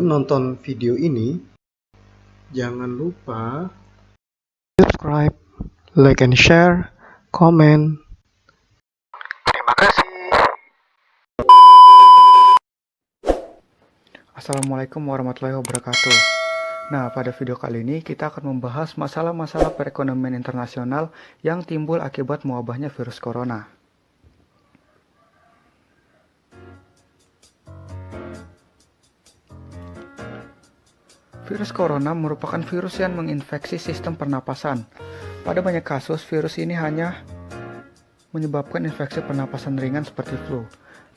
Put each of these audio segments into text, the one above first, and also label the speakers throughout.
Speaker 1: sebelum nonton video ini, jangan lupa subscribe, like and share, komen. Terima kasih.
Speaker 2: Assalamualaikum warahmatullahi wabarakatuh. Nah, pada video kali ini kita akan membahas masalah-masalah perekonomian internasional yang timbul akibat mewabahnya virus corona. Virus corona merupakan virus yang menginfeksi sistem pernapasan. Pada banyak kasus, virus ini hanya menyebabkan infeksi pernapasan ringan seperti flu.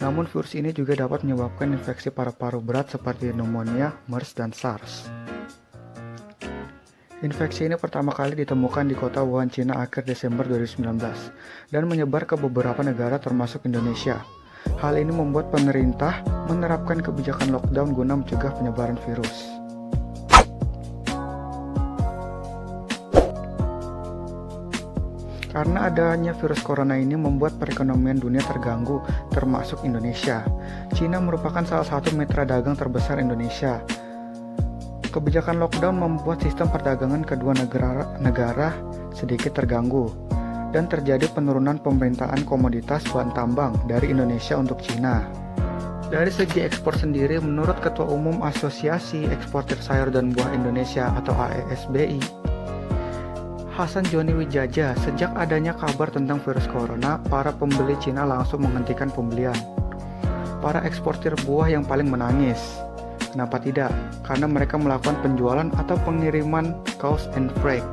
Speaker 2: Namun virus ini juga dapat menyebabkan infeksi paru-paru berat seperti pneumonia, MERS, dan SARS. Infeksi ini pertama kali ditemukan di kota Wuhan, Cina akhir Desember 2019 dan menyebar ke beberapa negara termasuk Indonesia. Hal ini membuat pemerintah menerapkan kebijakan lockdown guna mencegah penyebaran virus. Karena adanya virus corona ini membuat perekonomian dunia terganggu, termasuk Indonesia. Cina merupakan salah satu mitra dagang terbesar Indonesia. Kebijakan lockdown membuat sistem perdagangan kedua negara sedikit terganggu, dan terjadi penurunan pemerintahan komoditas bahan tambang dari Indonesia untuk Cina. Dari segi ekspor sendiri, menurut Ketua Umum Asosiasi Eksportir Sayur dan Buah Indonesia atau AESBI, Hasan Joni Wijaja, sejak adanya kabar tentang virus corona, para pembeli Cina langsung menghentikan pembelian. Para eksportir buah yang paling menangis. Kenapa tidak? Karena mereka melakukan penjualan atau pengiriman cost and freight,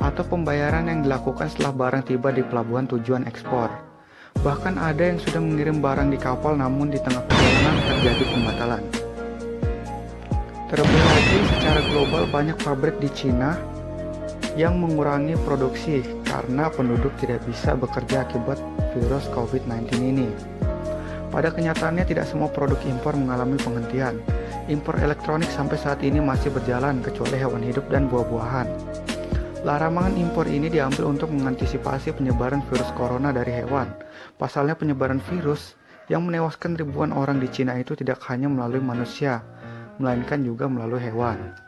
Speaker 2: atau pembayaran yang dilakukan setelah barang tiba di pelabuhan tujuan ekspor. Bahkan ada yang sudah mengirim barang di kapal namun di tengah perjalanan terjadi pembatalan. Terlebih lagi, secara global banyak pabrik di Cina yang mengurangi produksi karena penduduk tidak bisa bekerja akibat virus COVID-19 ini. Pada kenyataannya tidak semua produk impor mengalami penghentian. Impor elektronik sampai saat ini masih berjalan kecuali hewan hidup dan buah-buahan. Larangan impor ini diambil untuk mengantisipasi penyebaran virus corona dari hewan. Pasalnya penyebaran virus yang menewaskan ribuan orang di Cina itu tidak hanya melalui manusia, melainkan juga melalui hewan.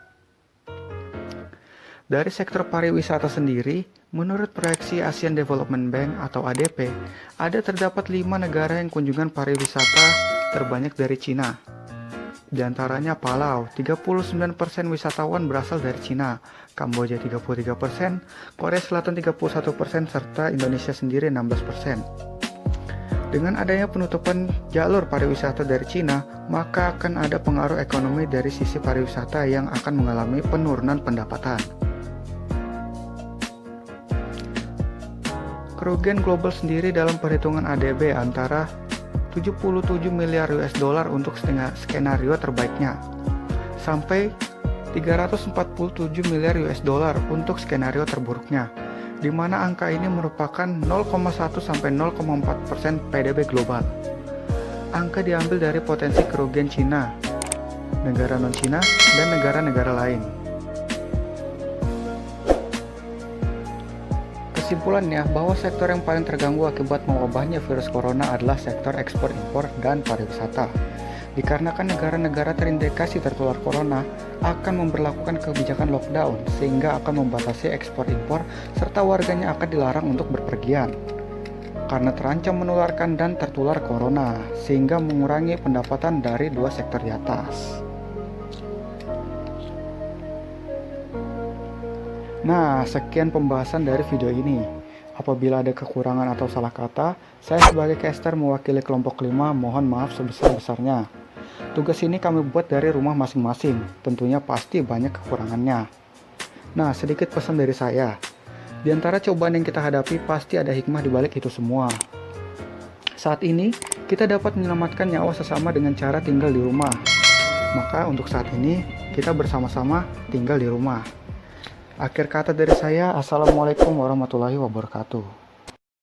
Speaker 2: Dari sektor pariwisata sendiri, menurut proyeksi Asian Development Bank atau ADB, ada terdapat 5 negara yang kunjungan pariwisata terbanyak dari Cina. Di antaranya Palau, 39% wisatawan berasal dari Cina, Kamboja 33%, Korea Selatan 31%, serta Indonesia sendiri 16%. Dengan adanya penutupan jalur pariwisata dari Cina, maka akan ada pengaruh ekonomi dari sisi pariwisata yang akan mengalami penurunan pendapatan. Kerugian global sendiri dalam perhitungan ADB antara 77 miliar US dollar untuk skenario terbaiknya sampai 347 miliar US dollar untuk skenario terburuknya, di mana angka ini merupakan 0,1 sampai 0,4% PDB global. Angka diambil dari potensi kerugian Cina, negara non-Cina, dan negara-negara lain. Kesimpulannya, bahwa sektor yang paling terganggu akibat mewabahnya virus corona adalah sektor ekspor, impor, dan pariwisata. Dikarenakan negara-negara terindikasi tertular corona akan memberlakukan kebijakan lockdown sehingga akan membatasi ekspor impor serta warganya akan dilarang untuk berpergian karena terancam menularkan dan tertular corona, sehingga mengurangi pendapatan dari dua sektor di atas. Nah, sekian pembahasan dari video ini. Apabila ada kekurangan atau salah kata, saya sebagai caster mewakili kelompok 5 mohon maaf sebesar-besarnya. Tugas ini kami buat dari rumah masing-masing, tentunya pasti banyak kekurangannya. Nah, sedikit pesan dari saya. Di antara cobaan yang kita hadapi, pasti ada hikmah di balik itu semua. Saat ini, kita dapat menyelamatkan nyawa sesama dengan cara tinggal di rumah. Maka untuk saat ini, kita bersama-sama tinggal di rumah. Akhir kata dari saya, Assalamualaikum warahmatullahi wabarakatuh.